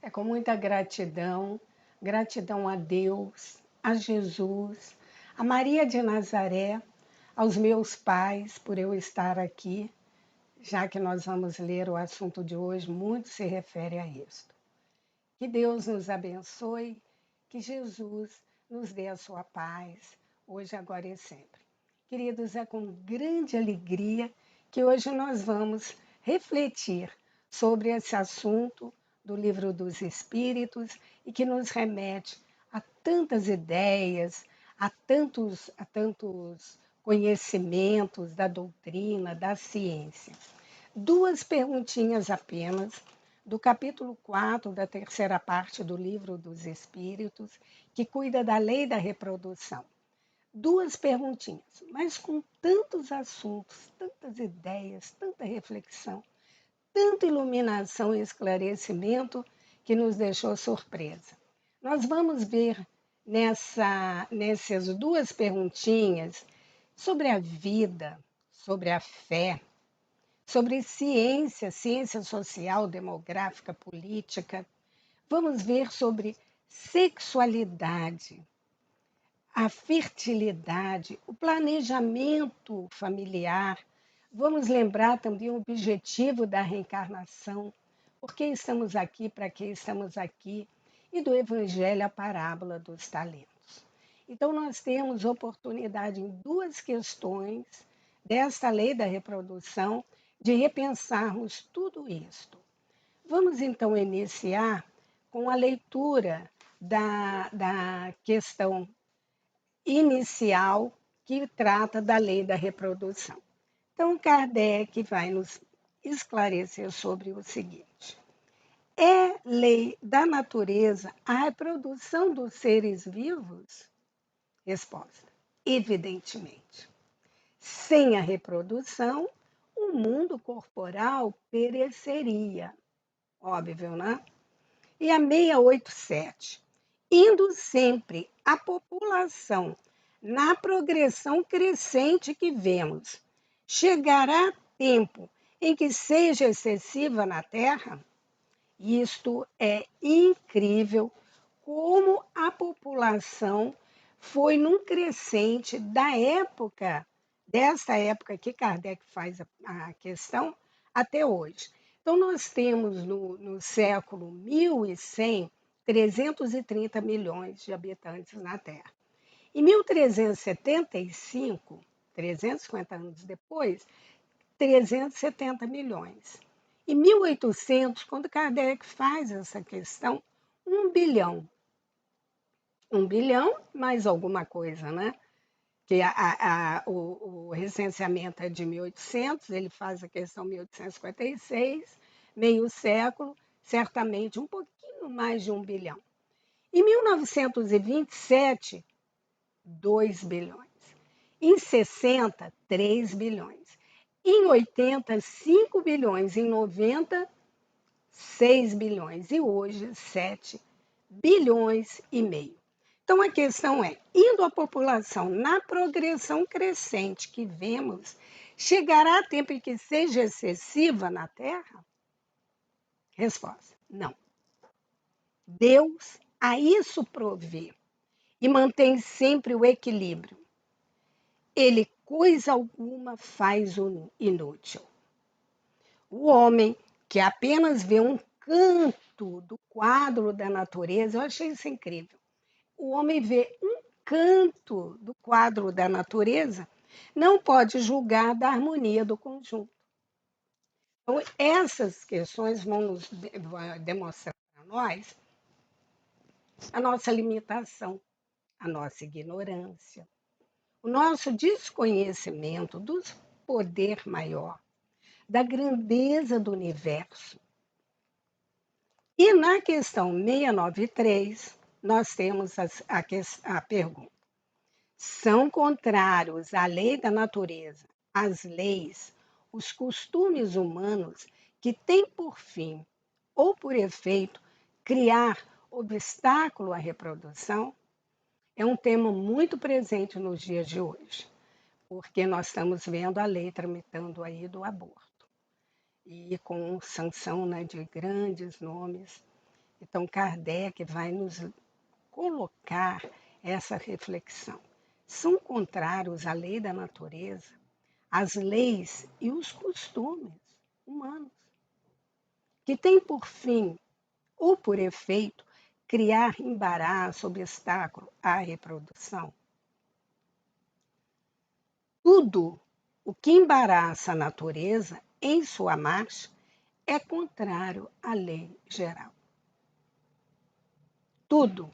É com muita gratidão, gratidão a Deus, a Jesus, a Maria de Nazaré, aos meus pais por eu estar aqui, já que nós vamos ler o assunto de hoje, muito se refere a isto. Que Deus nos abençoe, que Jesus nos dê a sua paz, hoje, agora e sempre. Queridos, é com grande alegria que hoje nós vamos refletir sobre esse assunto do Livro dos Espíritos e que nos remete a tantas ideias, a tantos conhecimentos da doutrina, da ciência. Duas perguntinhas apenas, do capítulo 4 da terceira parte do Livro dos Espíritos, que cuida da lei da reprodução. Duas perguntinhas, mas com tantos assuntos, tantas ideias, tanta reflexão, tanta iluminação e esclarecimento que nos deixou surpresa. Nós vamos ver nessas duas perguntinhas sobre a vida, sobre a fé, sobre ciência, ciência social, demográfica, política. Vamos ver sobre sexualidade, a fertilidade, o planejamento familiar. Vamos lembrar também o objetivo da reencarnação, por que estamos aqui, para que estamos aqui, e do Evangelho, a parábola dos talentos. Então, nós temos oportunidade em duas questões desta lei da reprodução de repensarmos tudo isto. Vamos então iniciar com a leitura da questão inicial que trata da lei da reprodução. Então, Kardec vai nos esclarecer sobre o seguinte: é lei da natureza a reprodução dos seres vivos? Resposta: evidentemente. Sem a reprodução, o mundo corporal pereceria. Óbvio, né? E a 687. Indo sempre a população na progressão crescente que vemos, chegará tempo em que seja excessiva na Terra? Isto é incrível como a população foi num crescente desta época que Kardec faz a questão, até hoje. Então, nós temos no século 1100, 330 milhões de habitantes na Terra. Em 1375, 350 anos depois, 370 milhões. Em 1800, quando Kardec faz essa questão, 1 bilhão. 1 bilhão mais alguma coisa, né? Que o recenseamento é de 1800, ele faz a questão 1856, meio século, certamente um pouquinho mais de 1 bilhão. Em 1927, 2 bilhões. Em 60, 3 bilhões. Em 80, 5 bilhões. Em 90, 6 bilhões. E hoje, 7 bilhões e meio. Então, a questão é, indo a população na progressão crescente que vemos, chegará tempo em que seja excessiva na Terra? Resposta: não. Deus a isso provê e mantém sempre o equilíbrio. Ele, coisa alguma, faz o inútil. O homem que apenas vê um canto do quadro da natureza, eu achei isso incrível. O homem vê um canto do quadro da natureza, não pode julgar da harmonia do conjunto. Então, essas questões vão nos demonstrar para nós a nossa limitação, a nossa ignorância, o nosso desconhecimento do poder maior, da grandeza do universo. E na questão 693, nós temos a pergunta: são contrários à lei da natureza, às leis, os costumes humanos que têm por fim ou por efeito criar obstáculo à reprodução? É um tema muito presente nos dias de hoje, porque nós estamos vendo a lei tramitando aí do aborto, e com sanção, né, de grandes nomes Então, Kardec vai nos colocar essa reflexão. São contrários à lei da natureza, às leis e os costumes humanos, que têm por fim ou por efeito criar embaraço, obstáculo à reprodução. Tudo o que embaraça a natureza em sua marcha é contrário à lei geral. Tudo.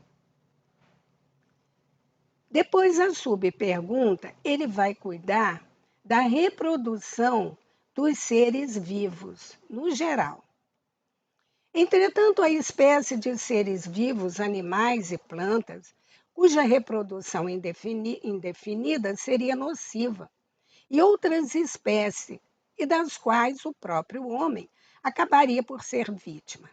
Depois a subpergunta, ele vai cuidar da reprodução dos seres vivos, no geral. Entretanto, a espécie de seres vivos, animais e plantas, cuja reprodução indefinida seria nociva, e outras espécies, e das quais o próprio homem acabaria por ser vítima.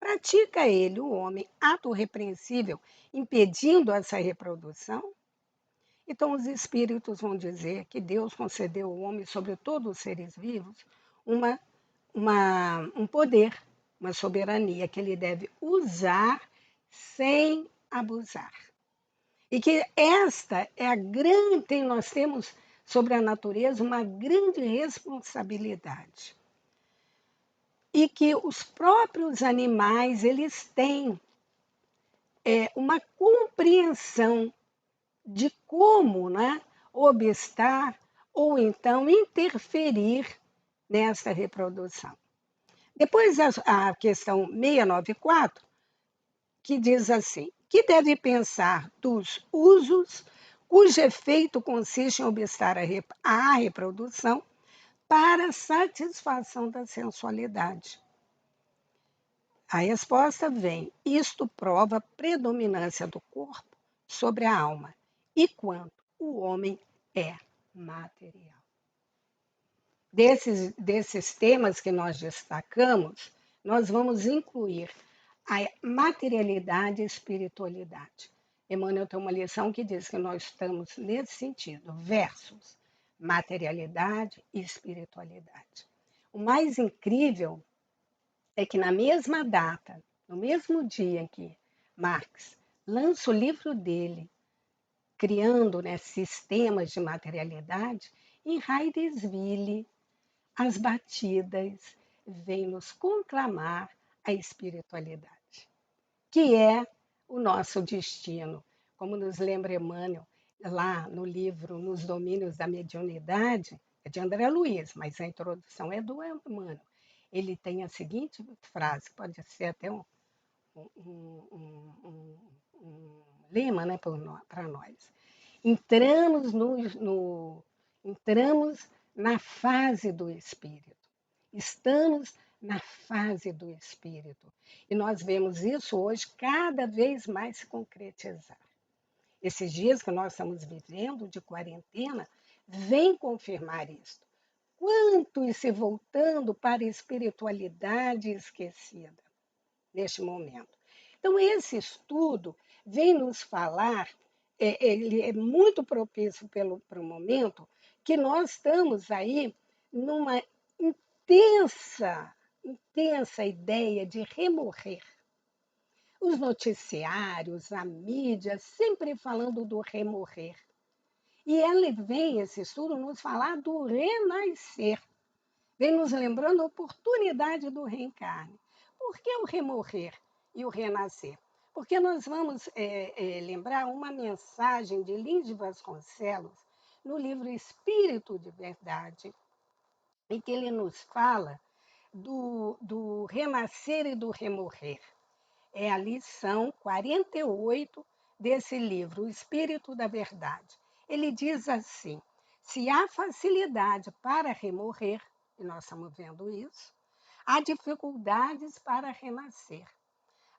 Pratica ele, o homem, ato repreensível, impedindo essa reprodução? Então, os espíritos vão dizer que Deus concedeu ao homem, sobre todos os seres vivos, uma, um poder, uma soberania que ele deve usar sem abusar. E que esta é a grande, nós temos sobre a natureza uma grande responsabilidade. E que os próprios animais, eles têm uma compreensão de como, né, obstar ou então interferir nessa reprodução. Depois a questão 694, que diz assim: que deve pensar dos usos cujo efeito consiste em obstar a reprodução para satisfação da sensualidade? A resposta vem: isto prova a predominância do corpo sobre a alma, e quanto o homem é material. Desses temas que nós destacamos, nós vamos incluir a materialidade e espiritualidade. Emmanuel tem uma lição que diz que nós estamos nesse sentido, versus materialidade e espiritualidade. O mais incrível é que na mesma data, no mesmo dia em que Marx lança o livro dele, criando, né, sistemas de materialidade, em Hydesville, as batidas vêm nos conclamar a espiritualidade, que é o nosso destino. Como nos lembra Emmanuel, lá no livro Nos Domínios da Mediunidade, é de André Luiz, mas a introdução é do Emmanuel. Ele tem a seguinte frase, pode ser até um lema, né, para nós. Entramos, entramos na fase do Espírito. Estamos na fase do Espírito. E nós vemos isso hoje cada vez mais se concretizar. Esses dias que nós estamos vivendo de quarentena, vem confirmar isso. Quantos se voltando para a espiritualidade esquecida neste momento. Então, esse estudo vem nos falar, ele é muito propício para o momento, que nós estamos aí numa intensa ideia de remorrer. Os noticiários, a mídia, sempre falando do remorrer. E ela vem, esse estudo, nos falar do renascer. Vem nos lembrando a oportunidade do reencarne. Por que o remorrer e o renascer? Porque nós vamos lembrar uma mensagem de Lins de Vasconcelos no livro Espírito de Verdade, em que ele nos fala do renascer e do remorrer. É a lição 48 desse livro, O Espírito da Verdade. Ele diz assim: se há facilidade para remorrer, e nós estamos vendo isso, há dificuldades para renascer.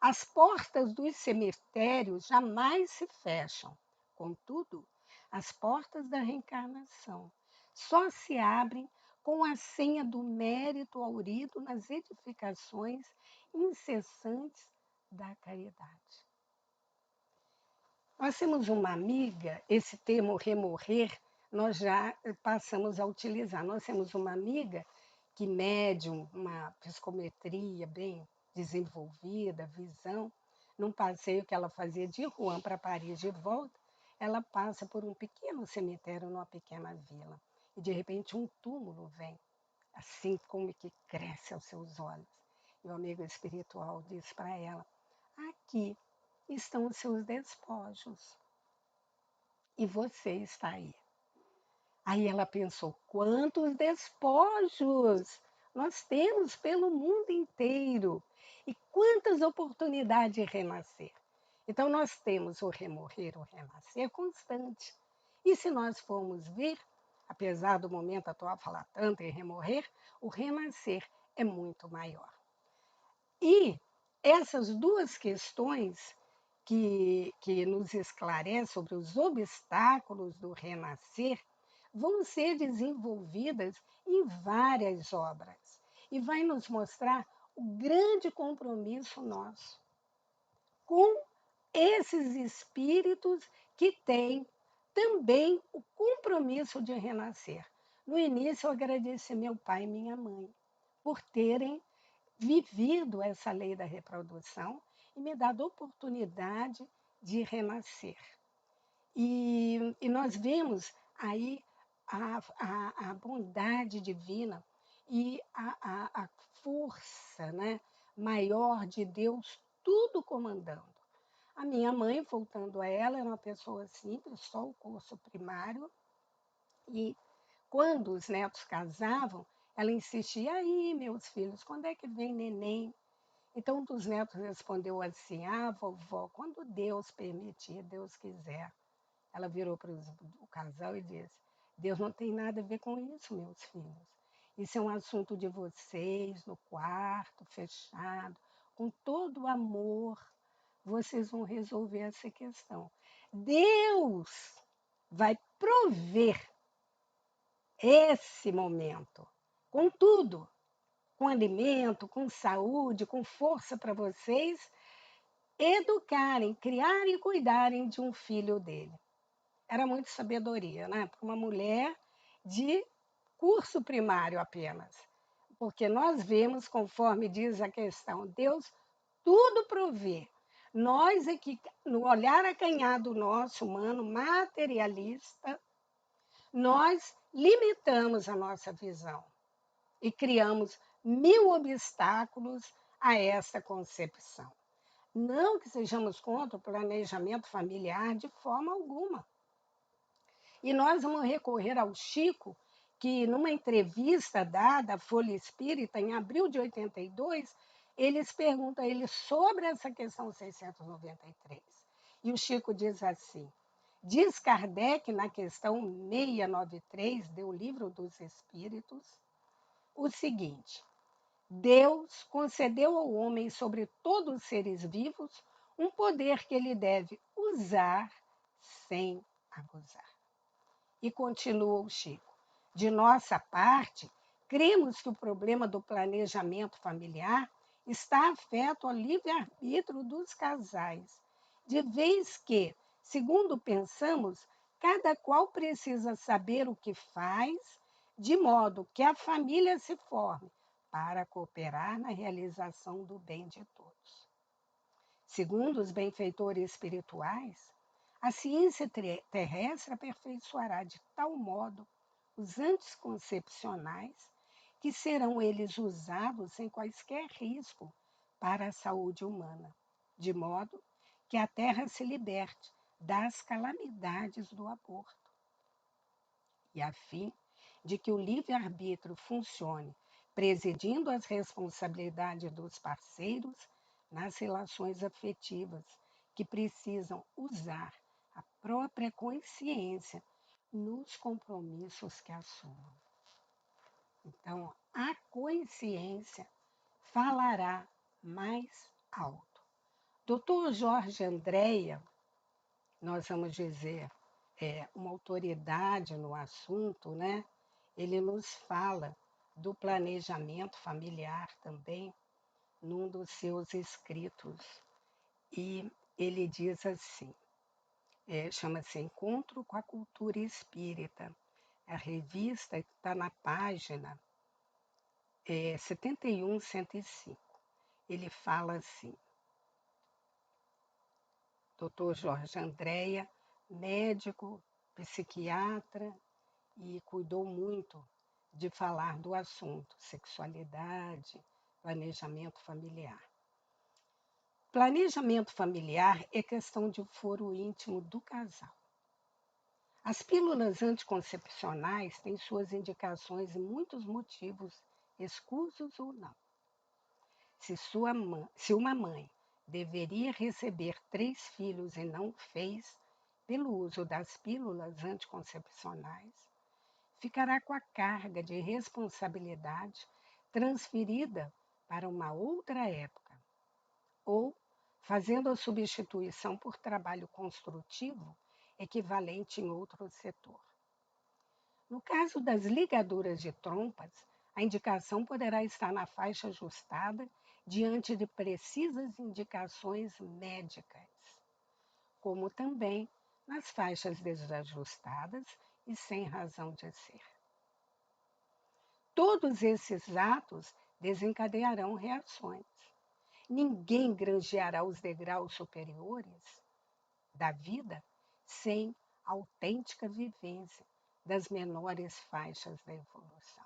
As portas dos cemitérios jamais se fecham. Contudo, as portas da reencarnação só se abrem com a senha do mérito aurido nas edificações incessantes da caridade. Nós temos uma amiga, esse termo remorrer, nós já passamos a utilizar. Nós temos uma amiga que médium, uma psicometria bem desenvolvida, visão. Num passeio que ela fazia de Rouen para Paris de volta, ela passa por um pequeno cemitério numa pequena vila. E de repente um túmulo vem, assim como que cresce aos seus olhos. E o amigo espiritual diz para ela: aqui estão os seus despojos e você está aí. Aí ela pensou: quantos despojos nós temos pelo mundo inteiro e quantas oportunidades de renascer. Então, nós temos o remorrer, o renascer constante. E se nós formos ver, apesar do momento atual falar tanto em remorrer, o renascer é muito maior. E essas duas questões que nos esclarecem sobre os obstáculos do renascer vão ser desenvolvidas em várias obras e vai nos mostrar o grande compromisso nosso com esses espíritos que têm também o compromisso de renascer. No início, eu agradeci meu pai e minha mãe por terem vivido essa lei da reprodução e me dado a oportunidade de renascer. E nós vemos aí a bondade divina e a força, né, maior de Deus, tudo comandando. A minha mãe, voltando a ela, era uma pessoa simples, só o curso primário, e quando os netos casavam, ela insistia: aí, meus filhos, quando é que vem neném? Então, um dos netos respondeu assim: ah, vovó, quando Deus permitir, Deus quiser. Ela virou para o casal e disse: Deus não tem nada a ver com isso, meus filhos. Isso é um assunto de vocês, no quarto, fechado, com todo o amor. Vocês vão resolver essa questão. Deus vai prover esse momento com tudo, com alimento, com saúde, com força para vocês educarem, criarem e cuidarem de um filho dele. Era muito sabedoria, né? Para uma mulher de curso primário apenas. Porque nós vemos, conforme diz a questão, Deus tudo provê. Nós é que, no olhar acanhado nosso, humano, materialista, nós limitamos a nossa visão e criamos mil obstáculos a essa concepção. Não que sejamos contra o planejamento familiar de forma alguma. E nós vamos recorrer ao Chico, que numa entrevista dada à Folha Espírita, em abril de 82, eles perguntam a ele sobre essa questão 693. E o Chico diz assim: diz Kardec, na questão 693 do Livro dos Espíritos, o seguinte: Deus concedeu ao homem sobre todos os seres vivos um poder que ele deve usar sem abusar. E continua o Chico: de nossa parte, cremos que o problema do planejamento familiar está afeto ao livre-arbítrio dos casais, de vez que, segundo pensamos, cada qual precisa saber o que faz, de modo que a família se forme para cooperar na realização do bem de todos. Segundo os benfeitores espirituais, a ciência terrestre aperfeiçoará de tal modo os anticoncepcionais que serão eles usados sem quaisquer risco para a saúde humana, de modo que a Terra se liberte das calamidades do aborto. E a fim de que o livre-arbítrio funcione, presidindo as responsabilidades dos parceiros nas relações afetivas, que precisam usar a própria consciência nos compromissos que assumam. Então, a consciência falará mais alto. Dr. Jorge Andréa, nós vamos dizer, uma autoridade no assunto, né? Ele nos fala do planejamento familiar também, num dos seus escritos. E ele diz assim, chama-se Encontro com a Cultura Espírita. A revista está na página 71, 105. ele fala assim: Dr. Jorge Andréa, médico, psiquiatra, e cuidou muito de falar do assunto sexualidade, planejamento familiar. Planejamento familiar é questão de foro íntimo do casal. As pílulas anticoncepcionais têm suas indicações e muitos motivos, escusos ou não. Se uma mãe deveria receber 3 filhos e não fez, pelo uso das pílulas anticoncepcionais, ficará com a carga de responsabilidade transferida para uma outra época, ou fazendo a substituição por trabalho construtivo equivalente em outro setor. No caso das ligaduras de trompas, a indicação poderá estar na faixa ajustada diante de precisas indicações médicas, como também nas faixas desajustadas e sem razão de ser. Todos esses atos desencadearão reações. Ninguém granjeará os degraus superiores da vida sem autêntica vivência das menores faixas da evolução.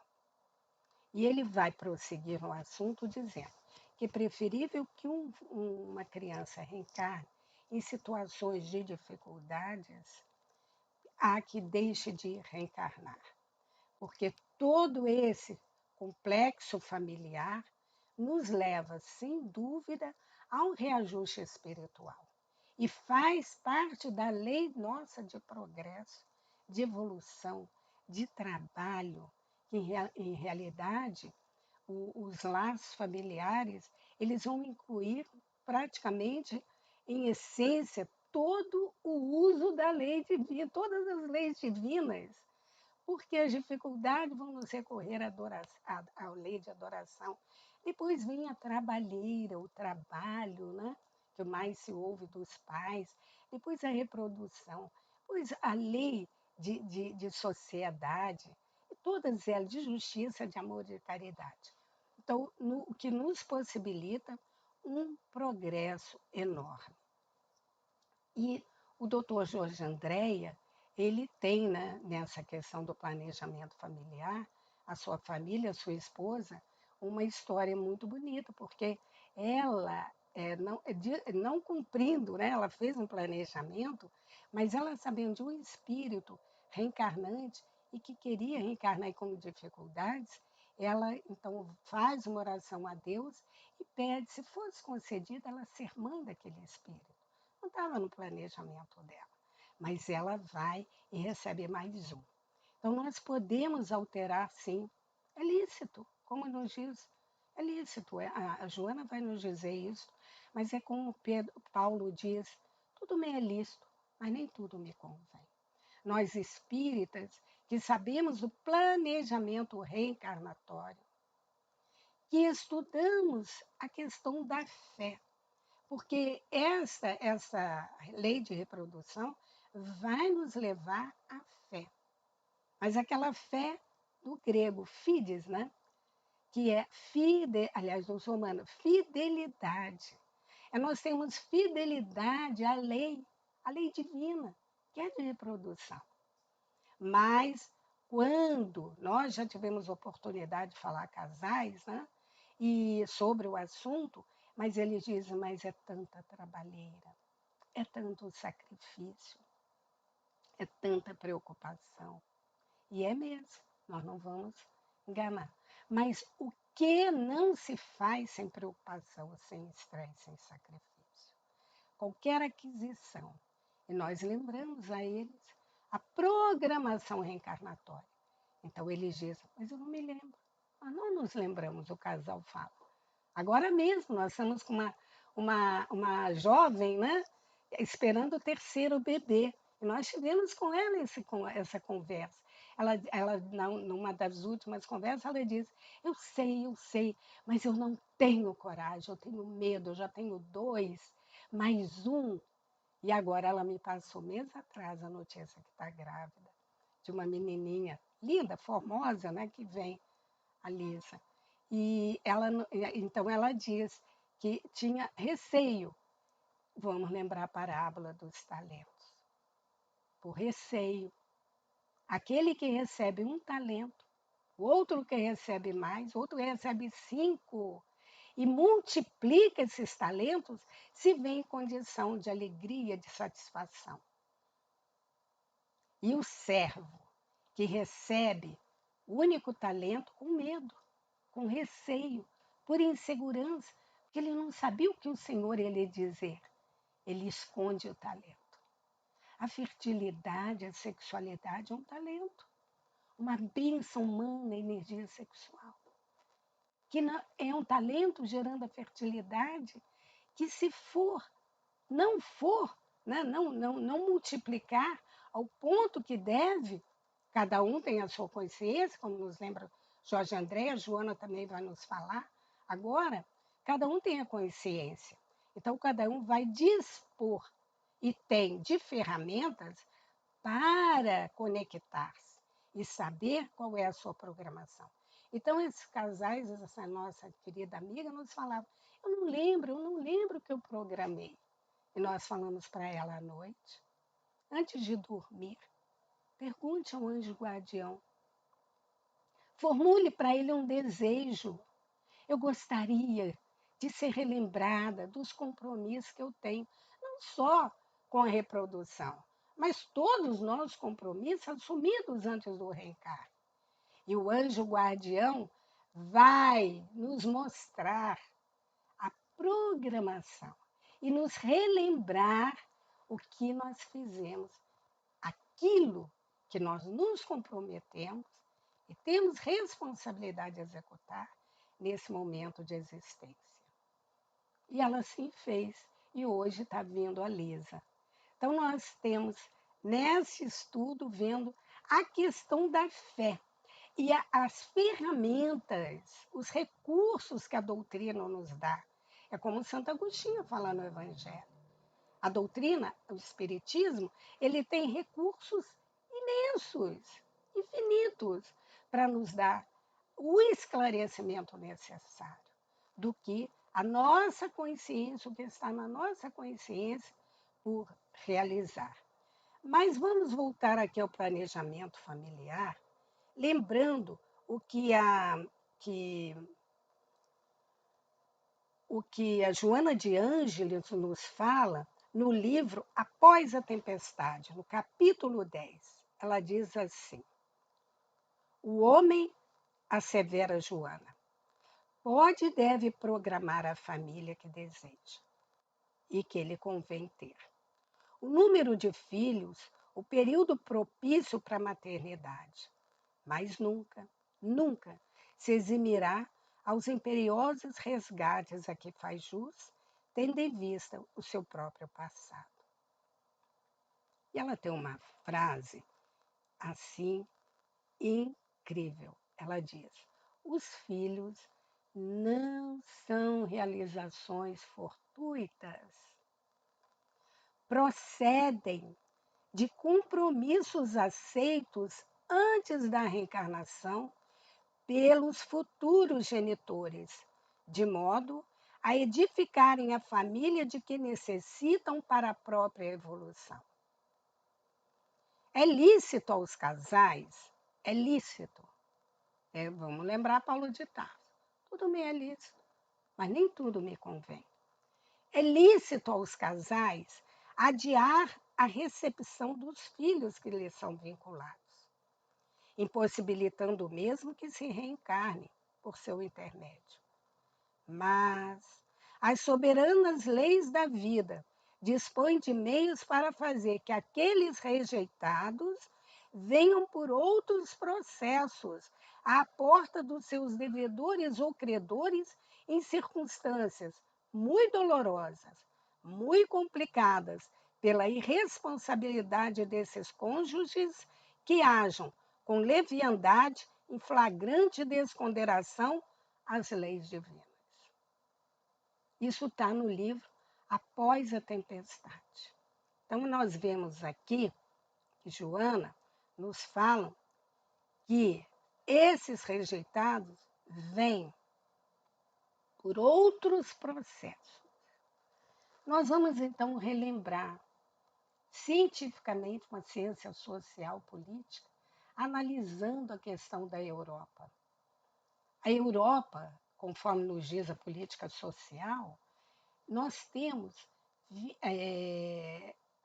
E ele vai prosseguir no assunto dizendo que é preferível que uma criança reencarne em situações de dificuldades a que deixe de reencarnar, porque todo esse complexo familiar nos leva, sem dúvida, a um reajuste espiritual e faz parte da lei nossa de progresso, de evolução, de trabalho, que em realidade os laços familiares eles vão incluir praticamente, em essência, todo o uso da lei divina, todas as leis divinas, porque as dificuldades vão nos recorrer à lei de adoração. Depois vem a trabalheira, o trabalho, né? Que mais se ouve dos pais. Depois a reprodução. Depois a lei de sociedade. E todas elas, de justiça, de amor e de caridade. Então, o que nos possibilita um progresso enorme. E o doutor Jorge Andréa, ele tem, né, nessa questão do planejamento familiar, a sua família, a sua esposa, uma história muito bonita, porque ela, não cumprindo, né, ela fez um planejamento, mas ela sabendo de um espírito reencarnante e que queria reencarnar com dificuldades, ela então faz uma oração a Deus e pede, se fosse concedida, ela ser mãe daquele espírito. Não estava no planejamento dela, mas ela vai e recebe mais um. Então, nós podemos alterar, sim. É lícito, como nos diz, é lícito. A Joana vai nos dizer isso, mas é como Paulo diz, tudo me é lícito, mas nem tudo me convém. Nós espíritas, que sabemos do planejamento reencarnatório, que estudamos a questão da fé, porque essa lei de reprodução vai nos levar à fé. Mas aquela fé do grego, fides, né? Que é aliás, dos romanos, fidelidade. Nós temos fidelidade à lei divina, que é de reprodução. Mas quando nós já tivemos oportunidade de falar a casais, né? E sobre o assunto, mas eles dizem, mas é tanta trabalheira, é tanto sacrifício, é tanta preocupação. E é mesmo, nós não vamos enganar. Mas o que não se faz sem preocupação, sem estresse, sem sacrifício? Qualquer aquisição. E nós lembramos a eles a programação reencarnatória. Então eles dizem, mas eu não me lembro. Nós não nos lembramos, o casal fala. Agora mesmo, nós estamos com uma jovem, né, esperando o terceiro bebê. E nós tivemos com ela essa conversa. Numa das últimas conversas, ela disse: eu sei, mas eu não tenho coragem, eu tenho medo, eu já tenho 2, mais um. E agora ela me passou mês atrás a notícia que está grávida de uma menininha linda, formosa, né, que vem, a Lisa. E então ela diz que tinha receio. Vamos lembrar a parábola dos talentos. Por receio. Aquele que recebe um talento, o outro que recebe mais, outro que recebe 5, e multiplica esses talentos, se vê em condição de alegria, de satisfação. E o servo que recebe o único talento com medo, com receio, por insegurança, porque ele não sabia o que o Senhor ia dizer. Ele esconde o talento. A fertilidade, a sexualidade é um talento, uma bênção humana, a energia sexual, que é um talento gerando a fertilidade, que se não for, né, não multiplicar ao ponto que deve, cada um tem a sua consciência, como nos lembra Jorge André, a Joana também vai nos falar agora, cada um tem a consciência. Então, cada um vai dispor e tem de ferramentas para conectar-se e saber qual é a sua programação. Então, esses casais, essa nossa querida amiga, nos falava, eu não lembro o que eu programei. E nós falamos para ela à noite, antes de dormir, pergunte ao anjo guardião, formule para ele um desejo. Eu gostaria de ser relembrada dos compromissos que eu tenho, não só com a reprodução, mas todos os nossos compromissos assumidos antes do reencarne. E o anjo guardião vai nos mostrar a programação e nos relembrar o que nós fizemos, aquilo que nós nos comprometemos e temos responsabilidade de executar nesse momento de existência. E ela assim fez, e hoje está vindo a Lisa. Então, nós temos nesse estudo vendo a questão da fé e as ferramentas, os recursos que a doutrina nos dá. É como Santo Agostinho fala no Evangelho. A doutrina, o Espiritismo, ele tem recursos imensos, infinitos, para nos dar o esclarecimento necessário do que a nossa consciência, o que está na nossa consciência por realizar. Mas vamos voltar aqui ao planejamento familiar, lembrando que o que a Joana de Ângeles nos fala no livro Após a Tempestade, no capítulo 10. Ela diz assim: o homem, assevera Joana, pode e deve programar a família que deseja e que lhe convém ter. O número de filhos, o período propício para a maternidade, mas nunca, nunca se eximirá aos imperiosos resgates a que faz jus, tendo em vista o seu próprio passado. E ela tem uma frase assim incrível. Ela diz: os filhos não são realizações fortuitas, procedem de compromissos aceitos antes da reencarnação pelos futuros genitores, de modo a edificarem a família de que necessitam para a própria evolução. É lícito aos casais, é lícito. Vamos lembrar Paulo de Tarso. Tudo me é lícito, mas nem tudo me convém. É lícito aos casais adiar a recepção dos filhos que lhes são vinculados, impossibilitando o mesmo que se reencarne por seu intermédio. Mas as soberanas leis da vida dispõem de meios para fazer que aqueles rejeitados venham por outros processos à porta dos seus devedores ou credores em circunstâncias muito dolorosas, muito complicadas pela irresponsabilidade desses cônjuges que ajam com leviandade em flagrante desconsideração às leis divinas. Isso está no livro Após a Tempestade. Então, nós vemos aqui que Joana nos fala que esses rejeitados vêm por outros processos. Nós vamos então relembrar cientificamente uma ciência social política, analisando a questão da Europa. A Europa, conforme nos diz a política social, nós temos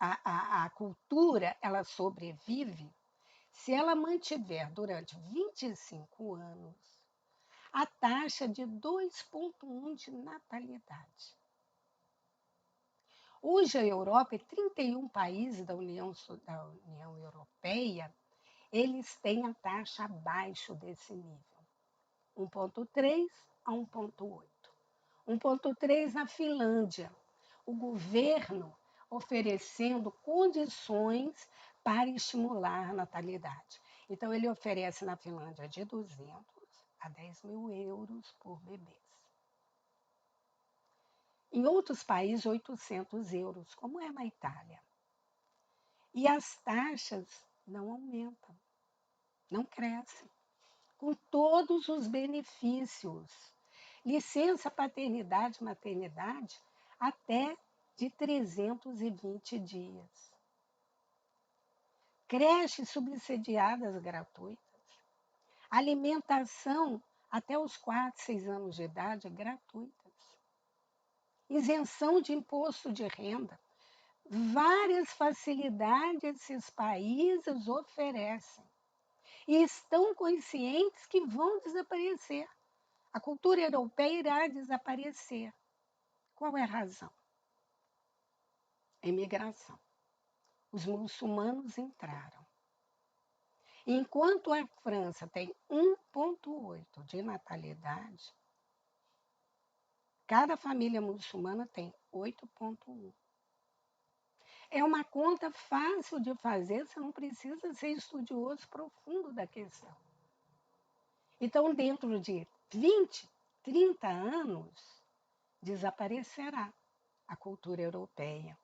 a cultura, ela sobrevive se ela mantiver durante 25 anos a taxa de 2,1 de natalidade. Hoje a Europa e 31 países da União Europeia, eles têm a taxa abaixo desse nível, 1,3 a 1,8. 1,3 na Finlândia, o governo oferecendo condições para estimular a natalidade. Então, ele oferece na Finlândia de 200 a 10 mil euros por bebês. Em outros países, 800 euros, como é na Itália. E as taxas não aumentam, não crescem, com todos os benefícios. Licença paternidade, maternidade, até de 320 dias. Creches subsidiadas gratuitas. Alimentação até os 4, 6 anos de idade gratuitas. Isenção de imposto de renda. Várias facilidades esses países oferecem. E estão conscientes que vão desaparecer. A cultura europeia irá desaparecer. Qual é a razão? A imigração. Os muçulmanos entraram. Enquanto a França tem 1,8 de natalidade, cada família muçulmana tem 8,1. É uma conta fácil de fazer, você não precisa ser estudioso profundo da questão. Então, dentro de 20, 30 anos, desaparecerá a cultura europeia.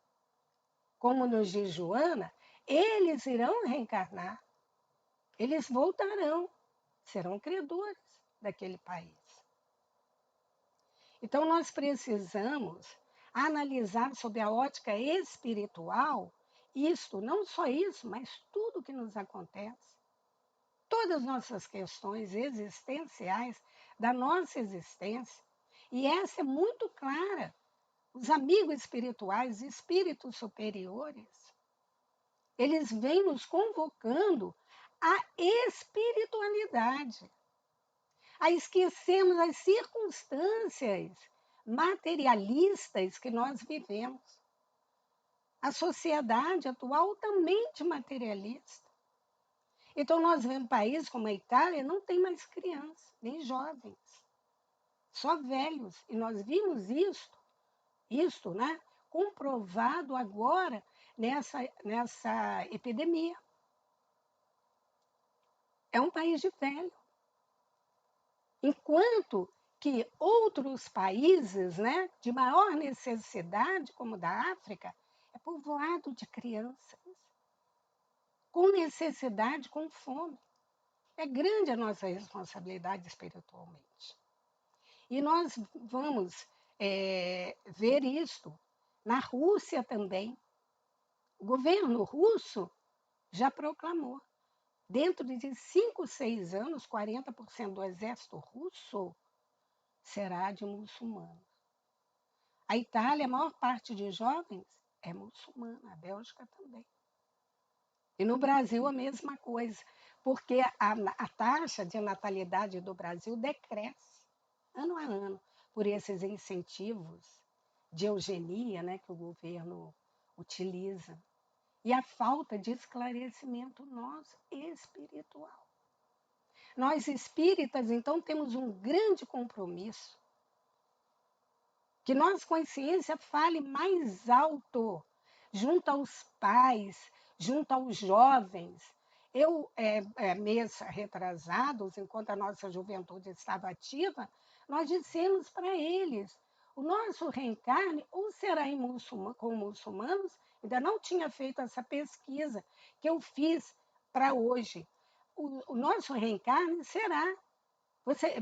Como nos diz Joana, eles irão reencarnar, eles voltarão, serão credores daquele país. Então, nós precisamos analisar sob a ótica espiritual isto, não só isso, mas tudo que nos acontece. Todas as nossas questões existenciais da nossa existência. E essa é muito clara. Os amigos espirituais, espíritos superiores, eles vêm nos convocando à espiritualidade, a esquecermos as circunstâncias materialistas que nós vivemos. A sociedade atual também é materialista. Então, nós vemos países como a Itália, não tem mais crianças, nem jovens, só velhos. E nós vimos isto, né, comprovado agora nessa epidemia. É um país de velho. Enquanto que outros países, né, de maior necessidade, como o da África, é povoado de crianças, com necessidade, com fome. É grande a nossa responsabilidade espiritualmente. E nós vamos ver isto na Rússia também. O governo russo já proclamou. Dentro de 5, 6 anos, 40% do exército russo será de muçulmanos. A Itália, a maior parte de jovens é muçulmana, a Bélgica também. E no Brasil a mesma coisa, porque a taxa de natalidade do Brasil decresce ano a ano por esses incentivos de eugenia, né, que o governo utiliza. E a falta de esclarecimento nosso espiritual. Nós espíritas, então, temos um grande compromisso. Que nossa consciência fale mais alto, junto aos pais, junto aos jovens. Mês retrasados, enquanto a nossa juventude estava ativa, nós dissemos para eles, o nosso reencarne ou será com muçulmanos, ainda não tinha feito essa pesquisa que eu fiz para hoje. O nosso reencarne será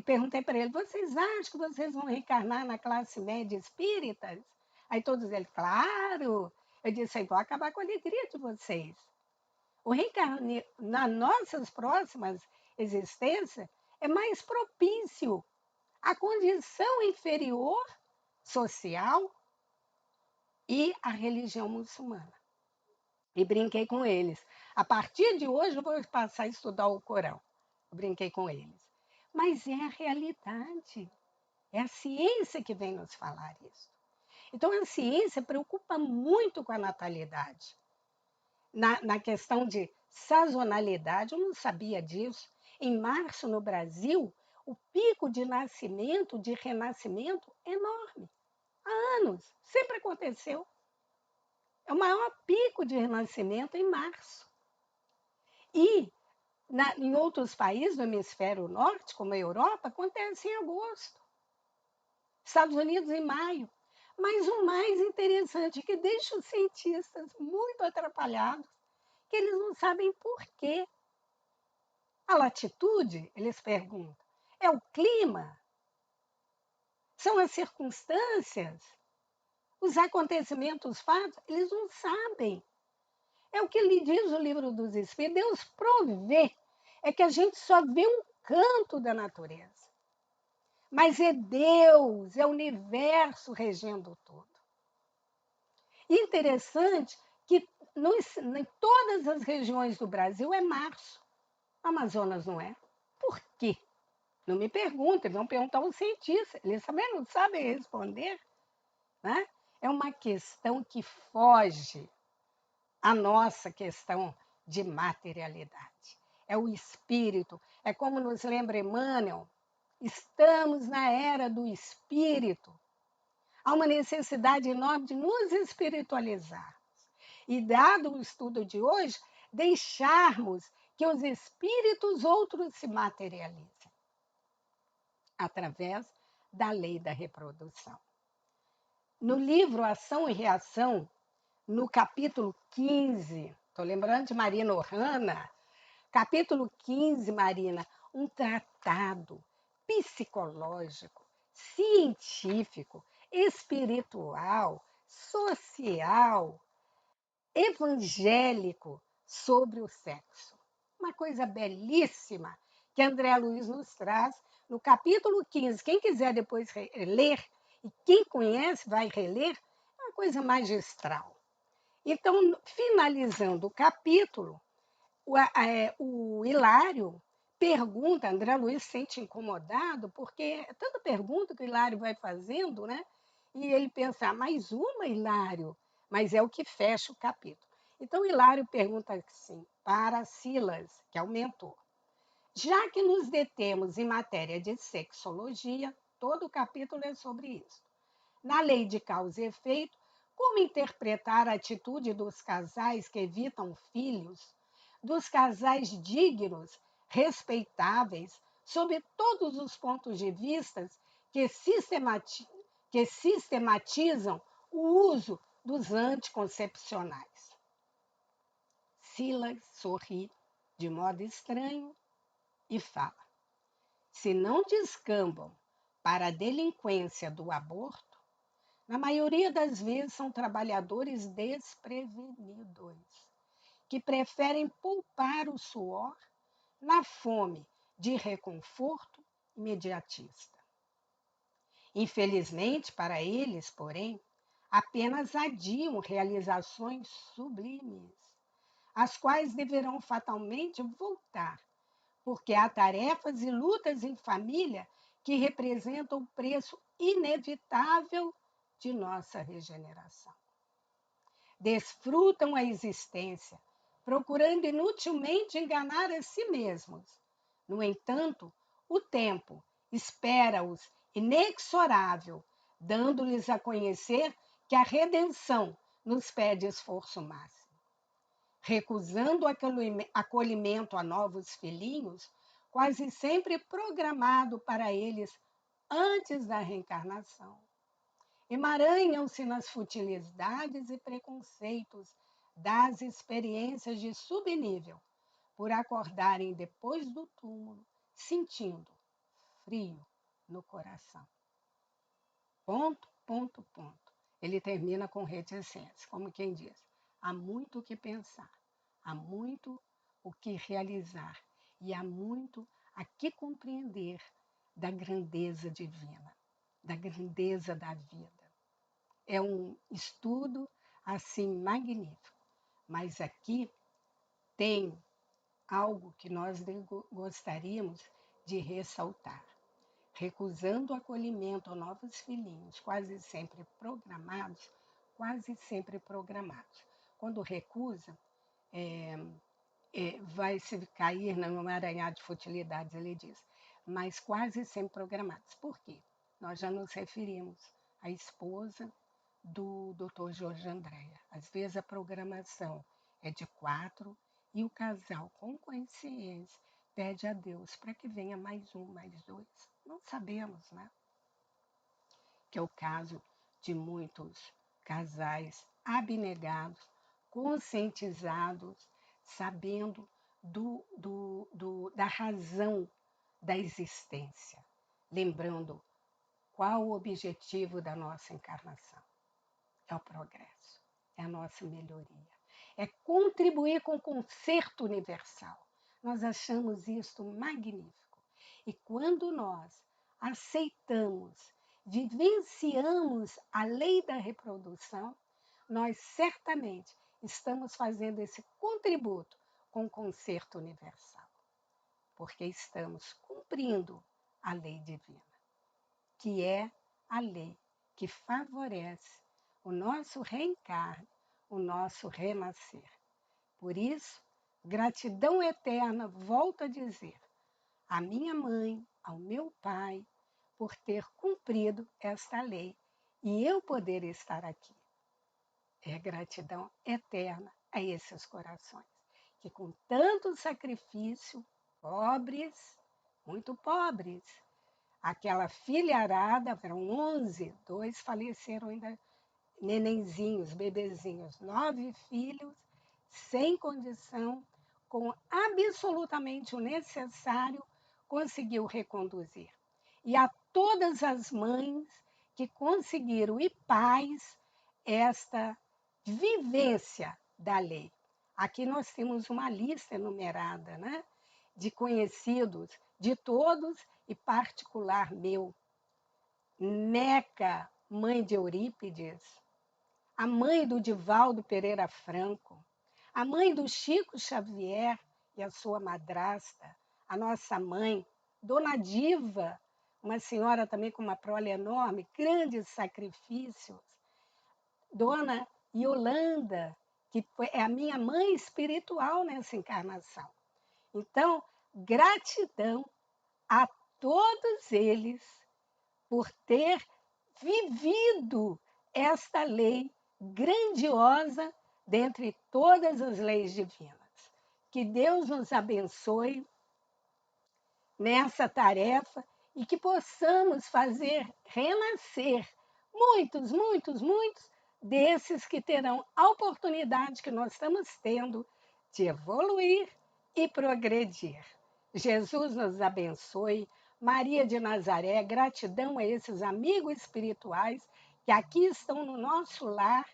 Perguntei para ele, vocês acham que vocês vão reencarnar na classe média espíritas? Aí todos eles, claro. Eu disse, aí vou acabar com a alegria de vocês. O reencarne nas nossas próximas existências é mais propício à condição inferior social e à religião muçulmana. E brinquei com eles. A partir de hoje eu vou passar a estudar o Corão. Eu brinquei com eles. Mas é a realidade. É a ciência que vem nos falar isso. Então, a ciência preocupa muito com a natalidade. Na questão de sazonalidade, eu não sabia disso. Em março, no Brasil, o pico de nascimento, de renascimento, é enorme. Há anos. Sempre aconteceu. É o maior pico de renascimento em março. E em outros países do hemisfério norte, como a Europa, acontece em agosto. Estados Unidos em maio. Mas o mais interessante é que deixa os cientistas muito atrapalhados, que eles não sabem por quê. A latitude, eles perguntam, é o clima? São as circunstâncias? Os acontecimentos, fatos? Eles não sabem. É o que lhe diz o livro dos Espíritos. Deus provê. É que a gente só vê um canto da natureza. Mas é Deus, é o universo regendo tudo. Interessante que em todas as regiões do Brasil é março. Amazonas não é. Por quê? Não me perguntem, vão perguntar aos cientistas. Eles também não sabem responder. Né? É uma questão que foge à nossa questão de materialidade. É o espírito. É como nos lembra Emmanuel, estamos na era do espírito. Há uma necessidade enorme de nos espiritualizar. E, dado o estudo de hoje, deixarmos que os espíritos outros se materializem através da lei da reprodução. No livro Ação e Reação, no capítulo 15, estou lembrando de Marina Ohana, capítulo 15, Marina, um tratado psicológico, científico, espiritual, social, evangélico sobre o sexo. Uma coisa belíssima que André Luiz nos traz no capítulo 15. Quem quiser depois ler, e quem conhece vai reler, é uma coisa magistral. Então, finalizando o capítulo, o Hilário pergunta, André Luiz se sente incomodado, porque é tanta pergunta que o Hilário vai fazendo, né? E ele pensa, mais uma, Hilário? Mas é o que fecha o capítulo. Então, Hilário pergunta assim, para Silas, que é o mentor. Já que nos detemos em matéria de sexologia, todo o capítulo é sobre isso. Na lei de causa e efeito, como interpretar a atitude dos casais que evitam filhos, dos casais dignos, respeitáveis, sob todos os pontos de vista que sistematizam o uso dos anticoncepcionais? Silas sorri de modo estranho e fala: se não descambam para a delinquência do aborto, na maioria das vezes são trabalhadores desprevenidos, que preferem poupar o suor na fome de reconforto imediatista. Infelizmente para eles, porém, apenas adiam realizações sublimes, as quais deverão fatalmente voltar, porque há tarefas e lutas em família que representam o preço inevitável de nossa regeneração. Desfrutam a existência, procurando inutilmente enganar a si mesmos. No entanto, o tempo espera-os inexorável, dando-lhes a conhecer que a redenção nos pede esforço máximo. Recusando o acolhimento a novos filhinhos, quase sempre programado para eles antes da reencarnação. Emaranham-se nas futilidades e preconceitos das experiências de subnível, por acordarem depois do túmulo, sentindo frio no coração. Ponto, ponto, ponto. Ele termina com reticência, como quem diz: há muito o que pensar, há muito o que realizar e há muito a que compreender da grandeza divina, da grandeza da vida. É um estudo assim magnífico, mas aqui tem algo que nós gostaríamos de ressaltar. Recusando o acolhimento a novos filhinhos, quase sempre programados. Quando recusa, vai se cair num emaranhado de futilidades, ele diz, mas quase sempre programados. Por quê? Nós já nos referimos à esposa do Dr. Jorge Andréa. Às vezes a programação é de 4 e o casal, com consciência, pede a Deus para que venha mais um, mais 2. Não sabemos, né? Que é o caso de muitos casais abnegados, conscientizados, sabendo da razão da existência, lembrando qual o objetivo da nossa encarnação. É o progresso, é a nossa melhoria, é contribuir com o concerto universal. Nós achamos isso magnífico. E quando nós aceitamos, vivenciamos a lei da reprodução, nós certamente estamos fazendo esse contributo com o concerto universal, porque estamos cumprindo a lei divina, que é a lei que favorece o nosso reencarne, o nosso renascer. Por isso, gratidão eterna, volto a dizer, à minha mãe, ao meu pai, por ter cumprido esta lei e eu poder estar aqui. É gratidão eterna a esses corações, que com tanto sacrifício, pobres, muito pobres, aquela filharada, eram 11, 2 faleceram ainda nenenzinhos, bebezinhos, 9 filhos, sem condição, com absolutamente o necessário, conseguiu reconduzir. E a todas as mães que conseguiram e pais esta vivência da lei. Aqui nós temos uma lista enumerada, né? De conhecidos, de todos e particular meu. Meca, mãe de Eurípides, a mãe do Divaldo Pereira Franco, a mãe do Chico Xavier e a sua madrasta, a nossa mãe, Dona Diva, uma senhora também com uma prole enorme, grandes sacrifícios, Dona Yolanda, que é a minha mãe espiritual nessa encarnação. Então, gratidão a todos eles por ter vivido esta lei grandiosa dentre todas as leis divinas. Que Deus nos abençoe nessa tarefa e que possamos fazer renascer muitos, muitos, muitos desses que terão a oportunidade que nós estamos tendo de evoluir e progredir. Jesus nos abençoe. Maria de Nazaré, gratidão a esses amigos espirituais que aqui estão no nosso lar,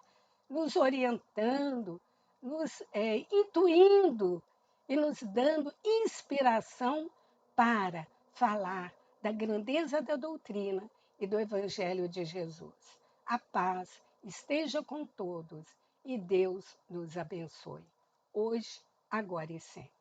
nos orientando, nos intuindo e nos dando inspiração para falar da grandeza da doutrina e do Evangelho de Jesus. A paz esteja com todos e Deus nos abençoe, hoje, agora e sempre.